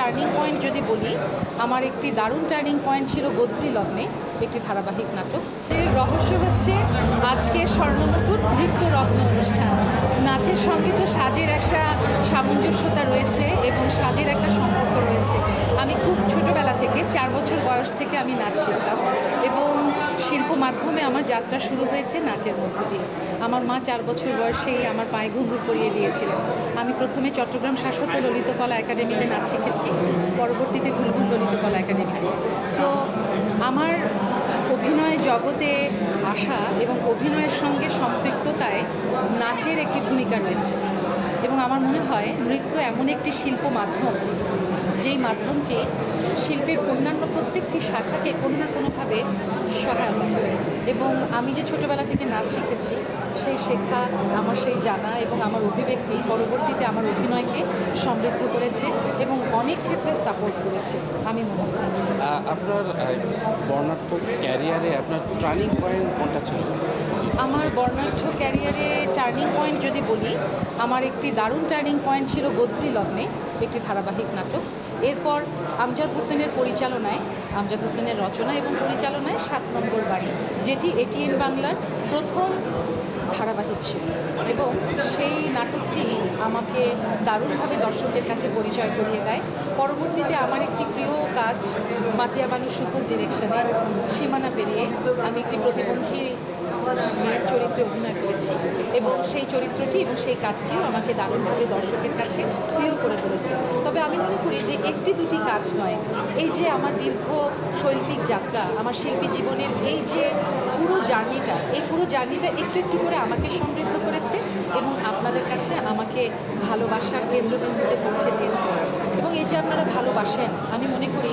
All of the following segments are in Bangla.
টার্নিং পয়েন্ট যদি বলি, আমার একটি দারুণ টার্নিং পয়েন্ট ছিল গোধূলি লগ্নে, একটি ধারাবাহিক নাটক। এর রহস্য হচ্ছে আজকের স্বর্ণমুকুট নৃত্যরত্ন অনুষ্ঠান। নাচের সঙ্গে তো সাজের একটা সামঞ্জস্যতা রয়েছে এবং সাজের একটা সম্পর্ক রয়েছে। আমি খুব ছোটোবেলা থেকে 4 বছর বয়স থেকে আমি নাচ শিখতাম এবং শিল্প মাধ্যমে আমার যাত্রা শুরু হয়েছে নাচের মধ্য দিয়ে। আমার মা 4 বছর বয়সেই আমার পায়ে ঘুঙুর পরিয়ে দিয়েছিলেন। আমি প্রথমে চট্টগ্রাম শাশ্বত ললিতকলা একাডেমিতে নাচ শিখেছি, পরবর্তীতে বুলবুল ললিতকলা একাডেমিতে। তো আমার অভিনয় জগতে আসা এবং অভিনয়ের সঙ্গে সম্পৃক্ততায় নাচের একটি ভূমিকা রয়েছে এবং আমার মনে হয় নৃত্য এমন একটি শিল্প মাধ্যম, যেই মাধ্যমটি শিল্পের অন্যান্য প্রত্যেকটি শাখাকে কোনো না কোনোভাবে সহায়তা করে। এবং আমি যে ছোটোবেলা থেকে নাচ শিখেছি, সেই শেখা, আমার সেই জানা এবং আমার অভিব্যক্তি পরবর্তীতে আমার অভিনয়কে সমৃদ্ধ করেছে এবং অনেক ক্ষেত্রে সাপোর্ট করেছে আমি মনে করি। আপনার বর্ণাঢ্য ক্যারিয়ারে আপনার টার্নিং পয়েন্ট কোনটা ছিল? আমার বর্ণাঢ্য ক্যারিয়ারে টার্নিং পয়েন্ট যদি বলি, আমার একটি দারুণ টার্নিং পয়েন্ট ছিল গোধূলি লগ্নে, একটি ধারাবাহিক নাটক। এরপর আমজাদ হোসেনের পরিচালনায়, আমজাদ হোসেনের রচনা এবং পরিচালনায় 7 নম্বর বাড়ি, যেটি এটিএন বাংলার প্রথম ধারাবাহিক ছিল এবং সেই নাটকটি আমাকে দারুণভাবে দর্শকের কাছে পরিচয় করিয়ে দেয়। পরবর্তীতে আমার একটি প্রিয় কাজ মাতিয়া বানু শুকুর ডিরেকশনে সীমানা পেরিয়ে আমি একটি প্রতিবন্ধী মেয়ের চরিত্রে অভিনয় করেছি এবং সেই চরিত্রটি এবং সেই কাজটিও আমাকে দারুণভাবে দর্শকের কাছে প্রিয় করে তুলেছে। তবে আমি মনে করি যে একটি দুটি কাজ নয়, এই যে আমার দীর্ঘ শৈল্পিক যাত্রা, আমার শিল্পী জীবনের এই যে পুরো জার্নিটা, এই পুরো জার্নিটা একটু একটু করে আমাকে সমৃদ্ধ করেছে এবং আপনাদের কাছে আমাকে ভালোবাসার কেন্দ্রবিন্দুতে পৌঁছে দিয়েছে। এবং এই যে আপনারা ভালোবাসেন, আমি মনে করি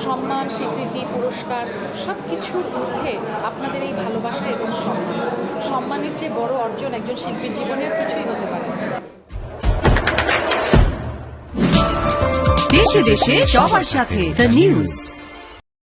সম্মান, স্বীকৃতি, পুরস্কার সব কিছুর ঊর্ধ্বে আপনাদের এই ভালোবাসা এবং সম্মানের চেয়ে বড় অর্জন একজন শিল্পীর জীবনে আর কিছুই হতে পারে না। দেশে দেশে সবার সাথে দ্য নিউজ।